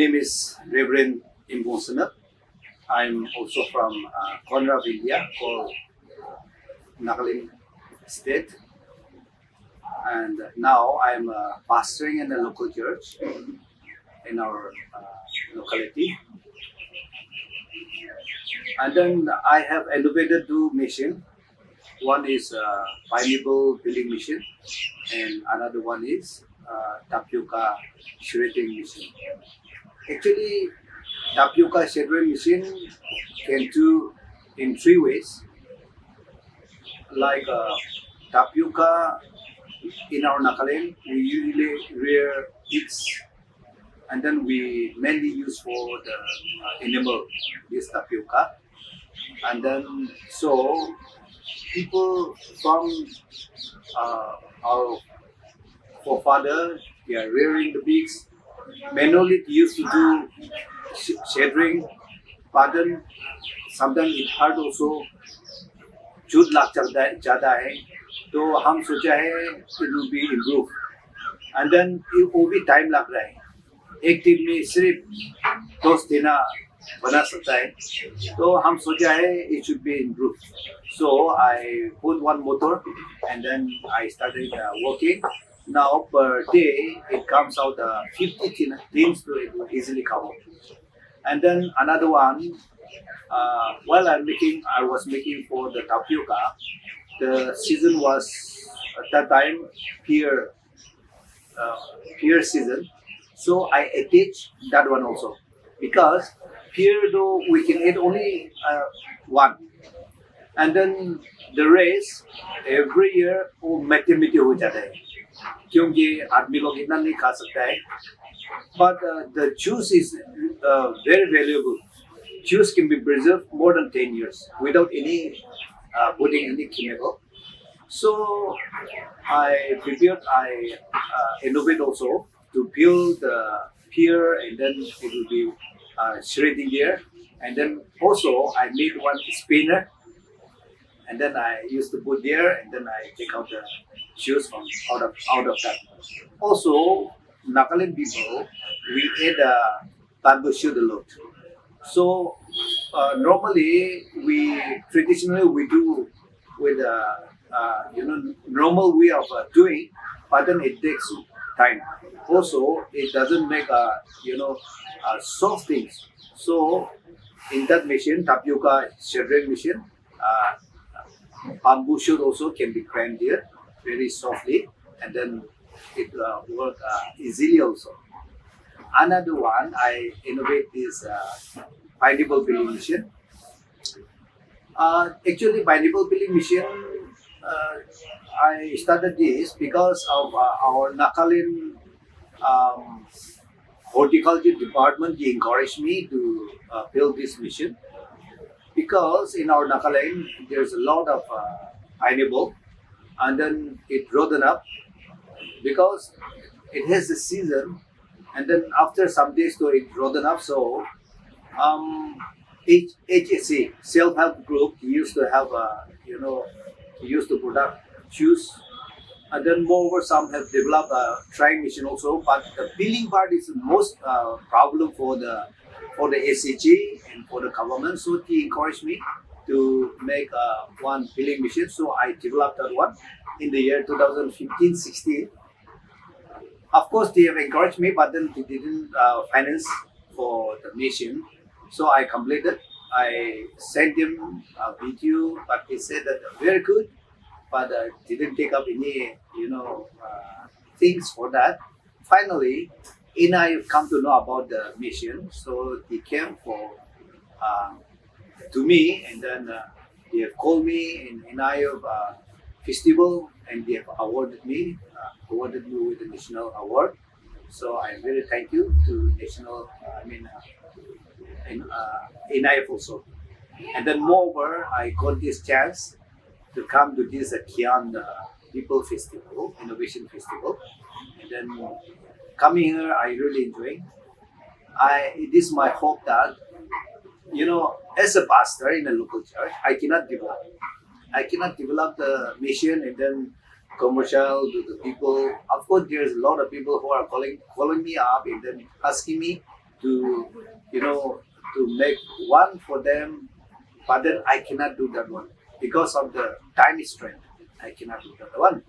name is Reverend Imbosana. I'm also from corner of India called Nagaland State, and now I'm pastoring in a local church in our locality. And then I have innovated two machine. One is pineapple peeling machine, and another one is tapioca shredding machine. Actually, tapioca shredding machine can do in three ways. Like tapioca in our Nagaland, we usually rear pigs, and then we mainly use for the animal this tapioca, and then so people from our forefather, they are rearing the pigs. Manually used to do shadering, but then sometimes it hard also. छूट लाख चलता है ज़्यादा है तो हम सोचा है it will be improve and then वो भी टाइम लग रहा है एक दिन में सिर्फ टोस्ट देना बना सकता है तो हम सोचा है it should be improved. So I put one motor and then I started working. Now per day it comes out 50 tins to it will easily come out. And then another one, while I was making for the tapioca. The season was at that time pear, pear season. So I attached that one also because pear though we can eat only one, and then the rest every year वो मीठे मीठे हो जाता है क्योंकि आदमी लोग इतना नहीं खा सकता है. But the juice is very valuable. Juice can be preserved more than 10 years without any putting any chemical. So I prepared, I innovate also to peel the pear and then it will be shredding there. And then also I made one spinner and then I used to put there and then I take out the juice from out of that. Also, Nagaland people, we eat bamboo shoot a lot. So normally traditionally we do with normal way of doing, but then it takes time. Also, it doesn't make soft things. So in that machine, tapioca shredding machine, bamboo shoot also can be ground there very softly, and then it work easily also. Another one, I innovate this pineapple peeling machine. Actually, pineapple peeling machine, I started this because of our Nagaland horticulture department. They encouraged me to build this machine because in our Nagaland there's a lot of pineapple, and then it rotten up because it has a season, and then after some days so it rotten up. So HSC self-help group used to have used to product juice, and then moreover some have developed a drying machine also. But the peeling part is the most problem for the SAG and for the government. So they encouraged me to make one peeling machine. So I developed that one in the year 2015-16. Of course, they have encouraged me, but then they didn't finance for the machine. So I completed. I sent them a video, but they said that very good, but didn't take up any things for that. Finally, NI come to know about the mission, so they came for to me, and then they have called me in NI festival, and they have awarded me with the national award. So I'm very thank you to national. NIF also. And then moreover, I got this chance to come to this Kian People Festival, Innovation Festival. And then coming here, I really enjoy. It is my hope that, as a pastor in a local church, I cannot develop the mission and then commercial to the people. Of course, there's a lot of people who are calling me up and then asking me to, to make one for them, but then I cannot do that one because of the time strength. I cannot do that one.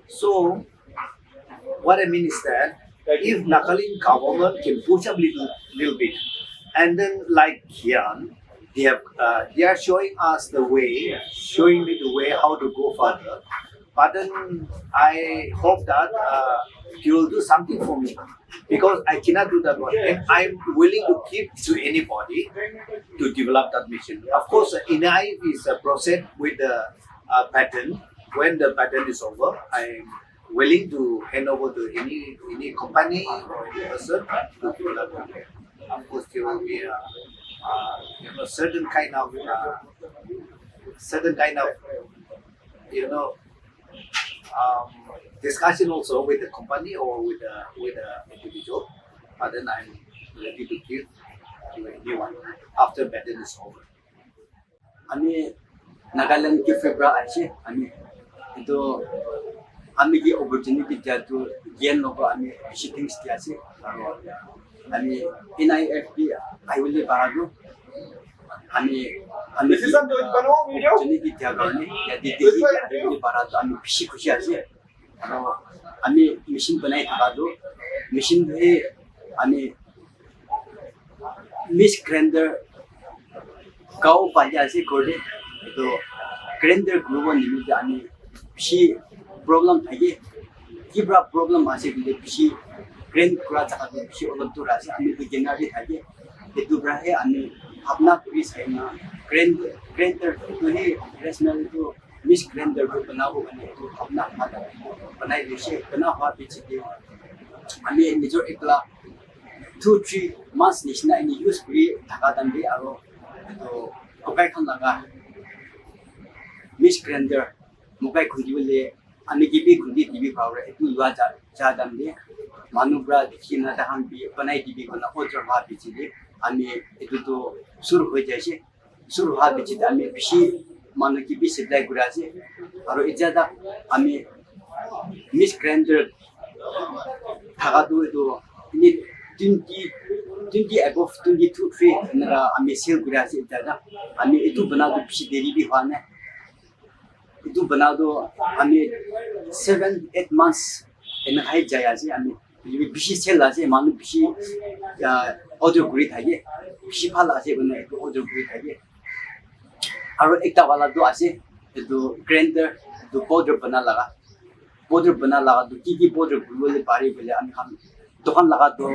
So what I mean is that if Nagaland government can push up little bit, and then like Kian, they are showing us the way, showing me the way how to go further. But then I hope that he will do something for me because I cannot do that one, and I'm willing to give to anybody to develop that mission. Of course, INAIF is a process with the patent. When the patent is over, I'm willing to hand over to any company or any person to develop it. Of course, there will be a certain kind of you know um, discussion also with the company or with the individual. But then I'm ready to give to anyone after patent is over. Ami Nagaland ke febra aise ami itu ami ki opportunity dia tu gain logo ami visiting dia ase ami NIFP I will baradu ami opportunity dia garne ya di di baradu ami bisi khushi ase ami machine banai thakadu machine he ami Miss Grander kau panja ase kode itu Grander global nimit ani bisi problem thage kibra problem ase bile bisi grand kura jaka bisi olontur ase ani beginner thage itu brahe ani apna puri saina Grander itu he rational itu Miss Grander ko banao bane itu apna hata banai bisi bana ha bichi de ani nijor ekla 2-3 months nishna ini use kuri thaka dambi aro itu okai khan laga Miss Grander mukai khundi bole ami gibi khundi tv power itu lua ja dambi manubra dikhina ta ham bi banai tv kona order ha bichi de ami itu to sur ho jaise sur ha bichi de ami bishi manu gibi supply gura ase aro ijada ami Miss Grander thaka du itu ini 20 above 22 feet na ami sale gura ase ijada ami itu banado bishi deri bi hwane itu banado ami 7-8 months in high jaya ase ami bishi sale ase manu bishi order guri thage bishi phal ase bana itu order guri thage aro ekta wala do ase itu Grander itu border bana laga do ki border guri bari bole ami ham dokan laga do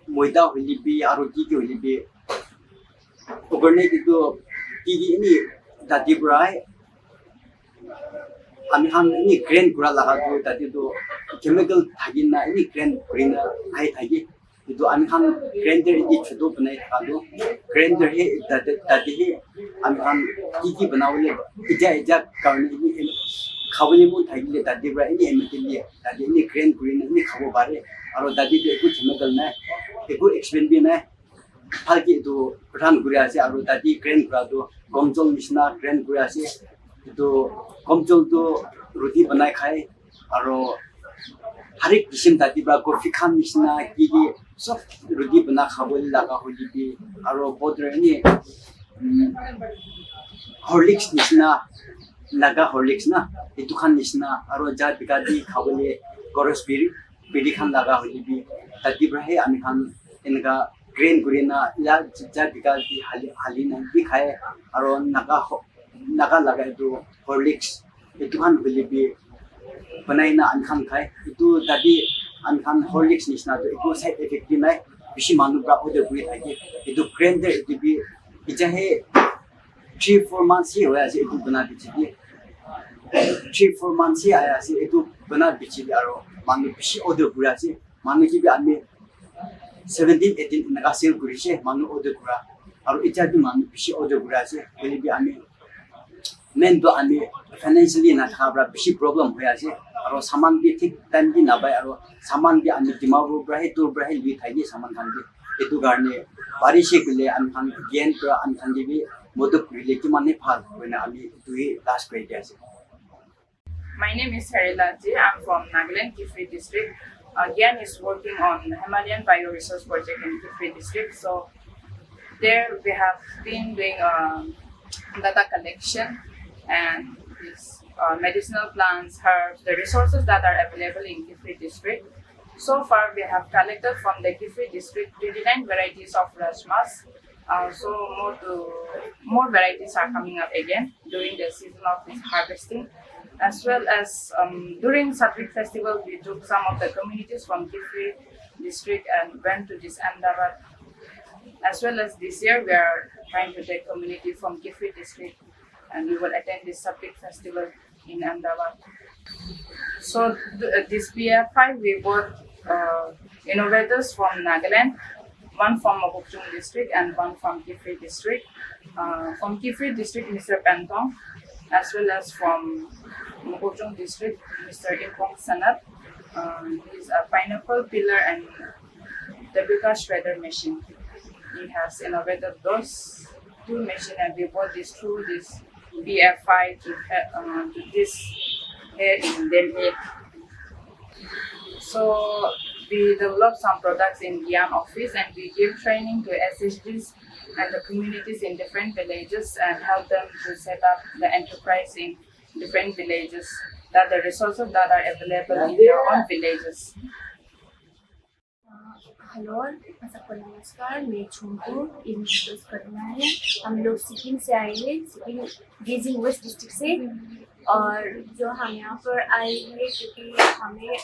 moida holi bi aro ki holi bi overnight itu ki ini dati brai ami ham ini grain kura laga do dati do chemical thagina ini grain green hai thagi itu ami ham Grander ini chudo banai thado Grander he dati he ami ham ki banawle ija karne ini khawle mo thagile dati brai ini emitili dati ini grain green ini khabo bare aro dati de ku chemical na eku explain bi na halki itu pradhan guri ase aro dati grain kura do gomjol misna grain guri ase itu gomjol do roti banai khai aro harik kisim dati ba coffee khan misna ki sob roti bana khabol laga holi bi aro bodre ni Horlicks misna laga Horlicks na itu khan misna aro ja bigadi khabole goros biri khan laga holi bi dati brahe ami khan enga grain gurina ya ja bigadi halina bi khai aro naga laga itu Horlicks itu kan holi bi banai na an khan khai itu dati an khan Horlicks nisna to itu side effect bi nai bishi manu bra order guri thage itu Grander itu bi ijahe 3-4 months hi hoya se itu bana bichi 3-4 months hi aya se itu bana bichi aro manu bishi order guri ase manu ki bi ami 17-18 naga sale guri se manu order gura aro ijahe manu bishi order guri ase holi bi ami men do ami financially na thabra bishi problem hoya ase aro saman bi thik time bi na bai aro saman bi ami dimagro brahe tur brahe bi thagi saman khan bi etu garne bari she gule an khan gain pra an khan bi moduk rile ki mane phal hoina ami dui last grade ase. My name is Harila Ji. I'm from Nagaland Kifri district. Gyan is working on Himalayan Bioresource Project in Kifri district. So there we have been doing data collection and this medicinal plants, herbs, the resources that are available in Kifri district. So far, we have collected from the Kifri district 29 varieties of rajmas. So more varieties are coming up again during the season of this harvesting, as well as during Satwik festival, we took some of the communities from Kifri district and went to this Ahmedabad. As well as this year, we are trying to take community from Kifri district, and we will attend this Satwik festival in Ahmedabad. So this BF5, we brought innovators from Nagaland, one from Mokokchung district and one from Kifri district. From Kifri district, Mr. Pentong, as well as from Mokokchung district, Mr. Impong Sanat. He's a pineapple peeler and the Bika shredder machine. He has innovated those two machines, and we bought this through this BF5 to this here in Delhi. So we develop some products in Gyan office, and we give training to SHGs and the communities in different villages and help them to set up the enterprise in different villages, that the resources that are available in their own villages. Hello सबको नमस्कार, मैं छुंकू introduce करना है। हम लोग सिक्किम से आए हैं, सिक्किम गेजिंग वेस्ट डिस्ट्रिक्ट से। और जो हम यहाँ पर आए हैं क्योंकि हमें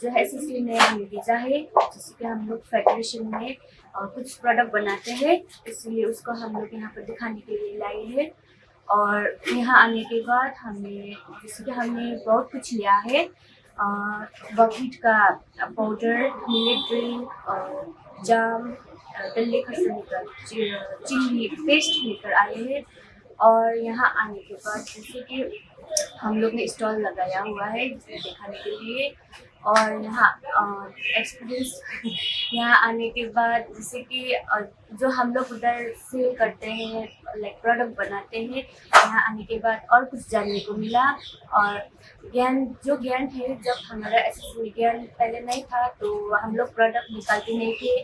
जो SSC ने हमें भेजा है, जैसे कि हम लोग फेडरेशन में कुछ प्रोडक्ट बनाते हैं, इसलिए उसको हम लोग यहाँ पर दिखाने के लिए लाए हैं। और यहाँ आने के बाद हमें जैसे कि हमने बहुत कुछ लिया है, बकवीट का पाउडर, मिलेट ड्रिंक, जाम, दल्ले खरसन का चिल्ली पेस्ट लेकर आए हैं। और यहाँ आने के बाद जैसे कि हम लोग ने स्टॉल लगाया हुआ है जिसे दिखाने के लिए। और यहाँ एक्सपीरियंस यहाँ आने के बाद जैसे कि जो हम लोग उधर सेल करते हैं, लाइक प्रोडक्ट बनाते हैं, यहाँ आने के बाद और कुछ जानने को मिला। और ज्ञान है, जब हमारा SSC में ज्ञान पहले नहीं था तो हम लोग प्रोडक्ट निकालते नहीं थे,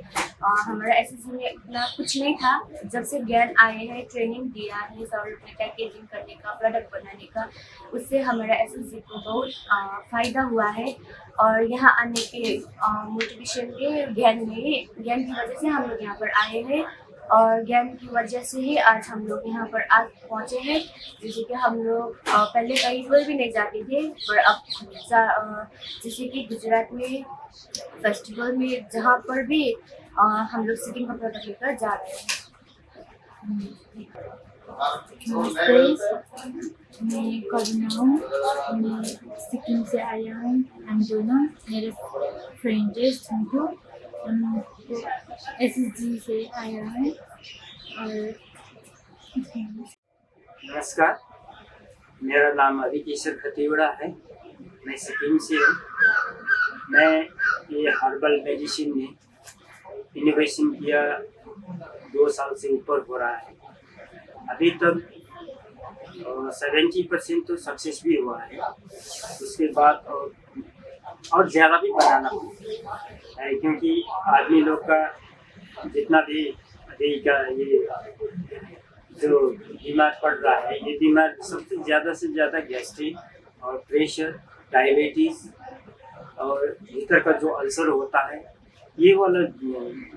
हमारा SSC में उतना कुछ नहीं था। जब से ज्ञान आए हैं, ट्रेनिंग दिया है सब लोग ने पैकेजिंग करने का, प्रोडक्ट बनाने का, उससे हमारा SSC को बहुत फ़ायदा हुआ है। और यहाँ आने के मोटिवेशन के ज्ञान की वजह से हम लोग यहाँ पर आए हैं, और ज्ञान की वजह से ही आज हम लोग यहाँ पर आज पहुँचे हैं। जैसे कि हम लोग पहले कहीं पर भी नहीं जाते थे, पर अब जैसे कि गुजरात में फेस्टिवल में जहाँ पर भी हम लोग सिक्किम का प्रोडक्ट लेकर जा रहे हैं। मैं करुणा हूँ, मैं सिक्किम से आया हूँ। हम दोनों मेरे फ्रेंड है छुंकू, हम SSG से आया है। और नमस्कार, मेरा नाम अभिकेशर खतीवड़ा है, मैं सिक्किम से हूँ। मैं ये हर्बल मेडिसिन में इनोवेशन किया 2 साल से ऊपर हो रहा है। अभी तक 70% तो सक्सेस भी हुआ है। उसके बाद और ज़्यादा भी बनाना है, क्योंकि आदमी लोग का जितना भी अभी का ये जो बीमार पड़ रहा है, ये बीमार सबसे से ज़्यादा गैस्ट्रिक और प्रेशर, डायबिटीज़ और भीतर का जो अल्सर होता है, ये वाला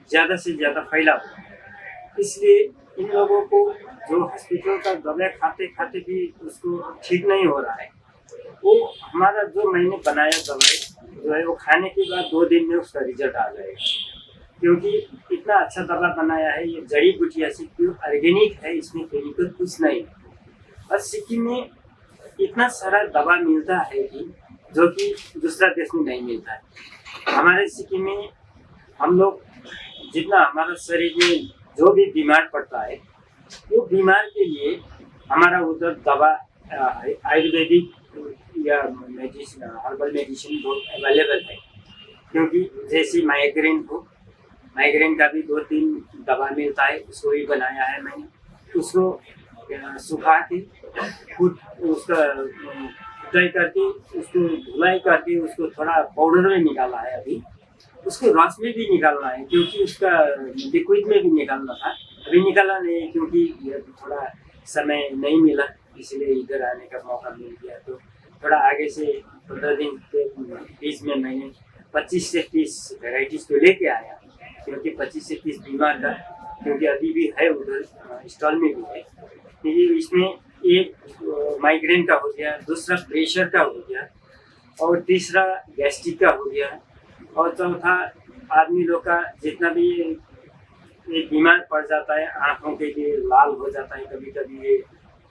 ज़्यादा से ज़्यादा फैला हुआ है। इसलिए इन लोगों को जो हॉस्पिटल का दवाई खाते खाते भी उसको ठीक नहीं हो रहा है, वो हमारा जो मैंने बनाया दवाई जो है वो खाने के बाद 2 दिन में उसका रिजल्ट आ जाएगा। क्योंकि इतना अच्छा दवा बनाया है, ये जड़ी बूटियाँ से प्योर ऑर्गेनिक है, इसमें केमिकल कुछ नहीं है। और सिक्किम में इतना सारा दवा मिलता है कि जो कि दूसरा देश में नहीं मिलता है। हमारे सिक्किम में हम लोग जितना हमारा शरीर में जो भी बीमार पड़ता है, वो बीमार के लिए हमारा उधर दवा आयुर्वेदिक या मेडिसिन, हर्बल मेडिसिन बहुत अवेलेबल है। क्योंकि जैसे माइग्रेन का भी 2-3 दवा मिलता है, उसको भी बनाया है मैंने। उसको सुखा के खुद उसका ट्राई करके उसको धुलाई करके उसको थोड़ा पाउडर में निकाला है अभी। उसको रस में भी निकालना है क्योंकि उसका लिक्विड में भी निकालना था, अभी निकाला नहीं क्योंकि ये थोड़ा समय नहीं मिला, इसलिए इधर आने का मौका मिल गया। तो थोड़ा आगे से 15 दिन के बीच में मैंने 25 से 30 वेराइटीज तो लेके आया, क्योंकि 25 से 30 बीमार था, क्योंकि अभी भी है उधर स्टॉल में भी है। क्योंकि इसमें एक माइग्रेन का हो गया, दूसरा प्रेशर का हो गया, और तीसरा गैस्ट्रिक का हो गया, और चौथा आदमी लोग का जितना भी ये बीमार पड़ जाता है, आँखों के लिए लाल हो जाता है, कभी कभी ये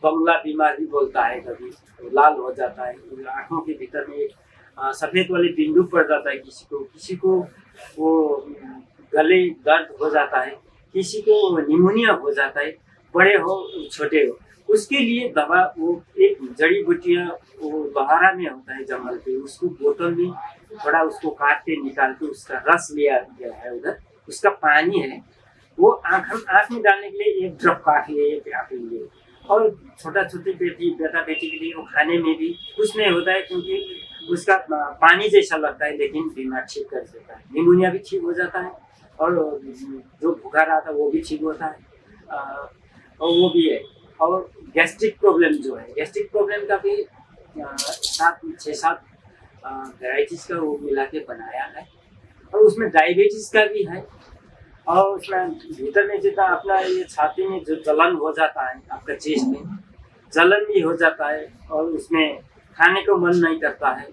बंगला बीमार भी बोलता है, कभी लाल हो जाता है, आँखों के भीतर में सफ़ेद वाले बिंदु पड़ जाता है, किसी को वो गले दर्द हो जाता है, किसी को निमोनिया हो जाता है, बड़े हो छोटे हो। उसके लिए दवा वो एक जड़ी बूटियाँ वो बहारा में होता है जंगल पे, उसको बोतल में थोड़ा उसको काट के निकाल के उसका रस लिया गया है उधर, उसका पानी है वो आँख में डालने के लिए एक ड्रॉप काट लिए पिला लिए। और छोटा छोटी बेटा बेटी के लिए वो खाने में भी कुछ नहीं होता है, क्योंकि उसका पानी जैसा लगता है, लेकिन बीमार ठीक कर देता है, निमोनिया भी ठीक हो जाता है, और जो भूखा रहा था वो भी ठीक होता है, और वो भी है। और गैस्ट्रिक प्रॉब्लम जो है, गैस्ट्रिक प्रॉब्लम का भी 6-7 वेराइटीज़ का वो मिला के बनाया है, और उसमें डायबिटीज़ का भी है, और उसमें भीतर में जितना अपना ये छाती में जो जलन हो जाता है, आपका चेस्ट में जलन भी हो जाता है, और उसमें खाने को मन नहीं करता है,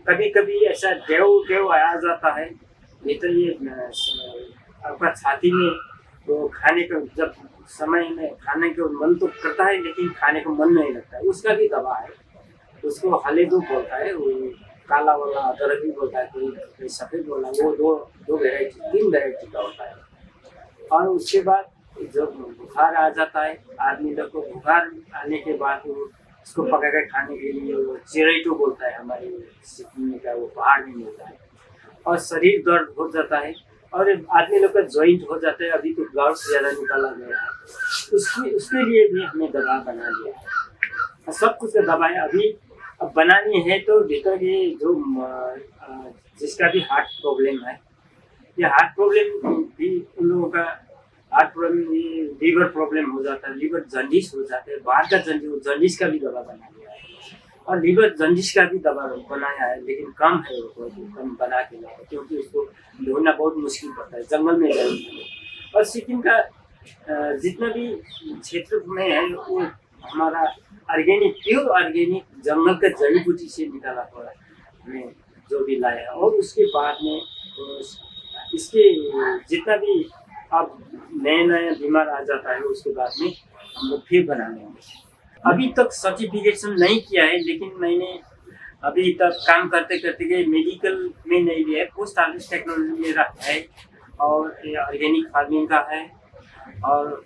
कभी कभी ऐसा डेव आ जाता है भीतर, ये आपका छाती में तो खाने को जब समय में खाने को मन तो करता है, लेकिन खाने को मन नहीं लगता है, उसका भी दवा है, उसको हलेदू बोलता है, वो काला वाला अदरक भी बोलता है, कोई सफ़ेद वाला, वो दो वेराइटी 3 वेराइटी का होता है। और उसके बाद जब बुखार आ जाता है आदमी लोग को, बुखार आने के बाद वो उसको पका कर खाने के लिए वो चिरैटो बोलता है, हमारे सिक्किम का वो पहाड़ में मिलता है। और शरीर दर्द हो जाता है, और आदमी लोग का जॉइंट हो जाता है, अभी तो ब्लड ज़्यादा निकाला गया है, उसके लिए भी हमने दवा बना लिया है। सब कुछ का दवाएं अभी अब बनानी है, तो भीतर ये जो जिसका भी हार्ट प्रॉब्लम है, ये हार्ट प्रॉब्लम भी उन लोगों का हार्ट प्रॉब्लम, ये लीवर प्रॉब्लम हो जाता है, लीवर जंडिस हो जाता है, बाहर का जंडिस का भी दवा बना लिया है, और लीवर जंडिस का भी दवा बनाया है, लेकिन कम है वो कम बना के लाया, क्योंकि उसको ढूंढना बहुत मुश्किल पड़ता है, जंगल में जाए। और सिक्किम का जितना भी क्षेत्र में है वो हमारा ऑर्गेनिक, प्योर ऑर्गेनिक जंगल का जड़ी बूटी से निकाला हुआ हमने जो भी लाया, और उसके बाद में इसके जितना भी अब नया बीमार आ जाता है, उसके बाद में हम लोग फिर बना लेंगे। अभी तक सर्टिफिकेशन नहीं किया है, लेकिन मैंने अभी तक काम करते करते मेडिकल में नहीं लिया है, पोस्ट हार्वेस्ट टेक्नोलॉजी मेरा है, और ये ऑर्गेनिक फार्मिंग का है, और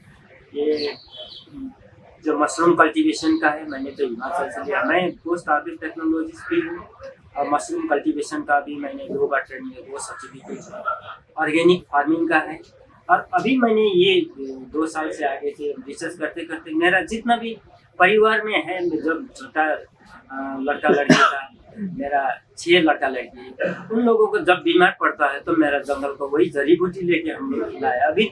ये जो मशरूम कल्टीवेशन का है मैंने तो हिमाचल से लिया। मैं पोस्ट हार्वेस्ट टेक्नोलॉजिस्ट भी हूँ, और मशरूम कल्टीवेशन का भी मैंने 2 बार ट्रेनिंग है, 2 सर्टिफिकेट। ऑर्गेनिक फार्मिंग का है, और अभी मैंने ये 2 साल से आगे से रिसर्च करते करते मेरा जितना भी परिवार में है, जब छोटा लड़का लड़की था, मेरा 6 लड़का लड़की, उन लोगों को जब बीमार पड़ता है तो मेरा जंगल को वही जड़ी बूटी लेके हम लोग खिलाया। अभी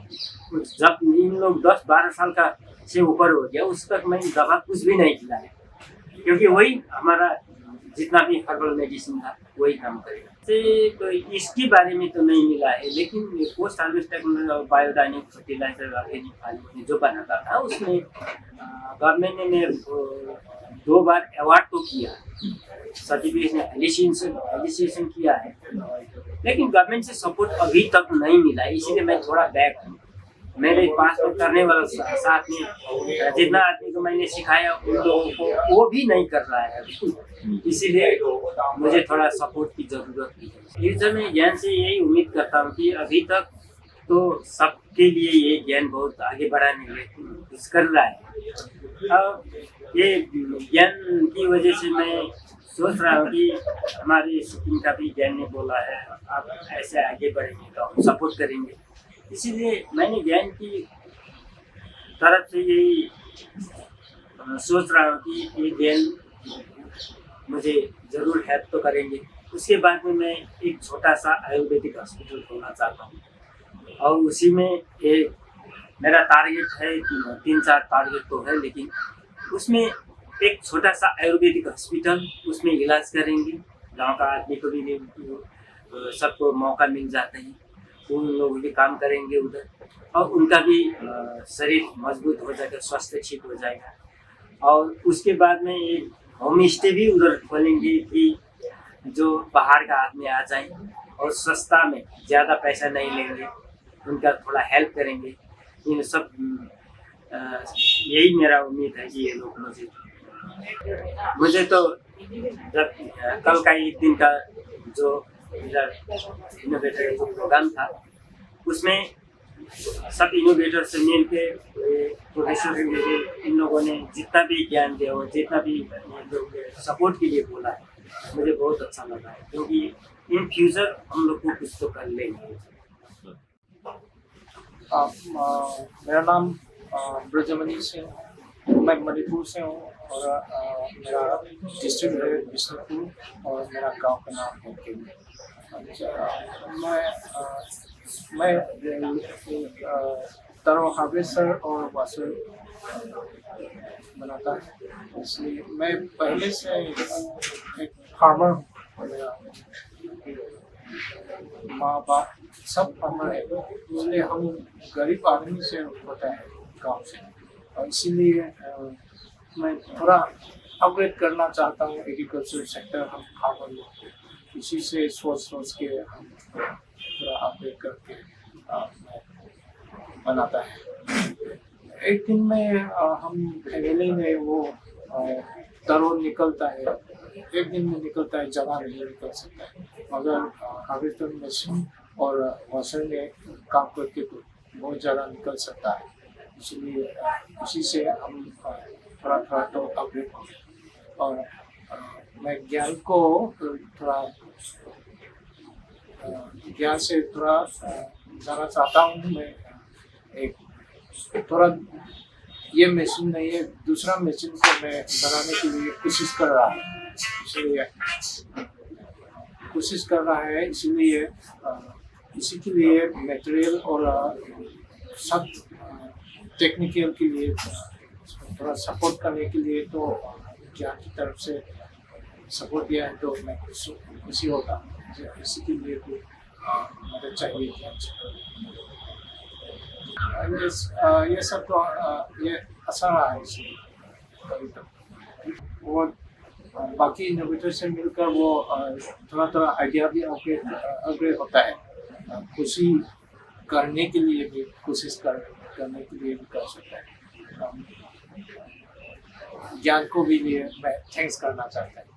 जब इन लोग 10-12 साल का से ऊपर हो गया, उस तक मैं दवा कुछ भी नहीं खिलाया, क्योंकि वही हमारा जितना भी हर्बल मेडिसिन था वही काम करेगा। तो इसके बारे में तो नहीं मिला है, लेकिन पोस्ट हार्वेस्ट टेक्नोलॉजी और बायोडाइनिक फर्टिलाइजर ऑर्गेनिक फार्मिंग जो बनाता था, उसमें गवर्नमेंट ने मेरे को 2 बार अवार्ड तो किया, सर्टिफिकेशन एलिसिएशन किया है, लेकिन गवर्नमेंट से सपोर्ट अभी तक नहीं मिला है, इसीलिए मैं थोड़ा बैक हूँ। मेरे पास में करने वाला साथ में जितना आदमी को मैंने सिखाया उन लोगों को वो भी नहीं कर रहा है अभी, इसीलिए मुझे थोड़ा सपोर्ट की जरूरत है। फ्यूचर में ज्ञान से यही उम्मीद करता हूँ कि अभी तक तो सबके लिए ये ज्ञान बहुत आगे बढ़ाने में कुछ कर रहा है। अब ये ज्ञान की वजह से मैं सोच रहा हूँ कि हमारे सिक्किम का भी ज्ञान ने बोला है आप ऐसे आगे बढ़ेंगे तो हम सपोर्ट करेंगे, इसीलिए मैंने ज्ञान की तरफ से यही सोच रहा हूँ कि ये ज्ञान मुझे ज़रूर हेल्प तो करेंगे। उसके बाद में मैं एक छोटा सा आयुर्वेदिक हॉस्पिटल खोलना चाहता हूँ और उसी में एक मेरा टारगेट है, 3-4 टारगेट तो है, लेकिन उसमें एक छोटा सा आयुर्वेदिक हॉस्पिटल, उसमें इलाज करेंगे। गांव का आदमी को भी सबको मौका मिल जाता है, उन लोग भी काम करेंगे उधर और उनका भी शरीर मजबूत हो जाएगा, स्वास्थ्य ठीक हो जाएगा। और उसके बाद में एक होम स्टे भी उधर खोलेंगे कि जो बाहर का आदमी आ जाए और सस्ता में, ज़्यादा पैसा नहीं लेंगे, उनका थोड़ा हेल्प करेंगे। इन सब यही मेरा उम्मीद है कि ये लोग मुझे तो जब कल का एक दिन का जो इधर इनोवेटर जो प्रोग्राम था, उसमें सब इनोवेटर से मिल के प्रोफेसर से मिले, इन लोगों ने जितना भी ज्ञान दिया और जितना भी सपोर्ट के लिए बोला है, मुझे बहुत अच्छा लगा है, क्योंकि इन फ्यूचर हम लोग को कुछ तो कर लेंगे। मेरा नाम ब्रजमणि सिंह, मैं मणिपुर से हूँ और मेरा डिस्ट्रिक्ट है बिष्णुपुर और मेरा गांव का नाम है केवी। मैं तरो हार्वेस्टर और वाशर बनाता है, इसलिए मैं पहले से एक फार्मर हूँ। मेरा माँ बाप सब फार्मर है, इसलिए हम गरीब आदमी से होता है गाँव से, और इसीलिए मैं थोड़ा अपग्रेड करना चाहता हूँ एग्रीकल्चर सेक्टर। हम फार्मर लोग इसी से सोच के हम थोड़ा अपग्रेड करके बनाता है। एक दिन में हम फैमिली में वो तरो निकलता है, एक दिन में निकलता है, जगह नहीं निकल सकता है, मगर हार्वेस्टर मशीन और वॉशर में काम करके तो बहुत ज़्यादा निकल सकता है। इसलिए इसी से हम थोड़ा तो अपग्रेड होंगे और मैं ज्ञान को थोड़ा ज्ञान से थोड़ा जाना चाहता हूँ। मैं एक थोड़ा ये मशीन नहीं है, दूसरा मशीन को मैं बनाने के लिए कोशिश कर रहा है, इसलिए कोशिश कर रहा है, इसीलिए इसी के लिए मटेरियल और सब टेक्निकल के लिए थोड़ा सपोर्ट करने के लिए तो ज्ञान की तरफ से सपोर्ट दिया है, तो मैं खुशी होता हूँ। इसी के लिए भी मदद चाहिए ज्ञान से। ये सब तो ये आसान रहा है, इसलिए कभी तक वो बाकी इनोवेटर से मिलकर वो थोड़ा आइडिया भी अपग्रेड होता है। खुशी करने के लिए भी कोशिश करने के लिए भी कर सकता है। ज्ञान को भी लिए मैं थैंक्स करना चाहता हूँ।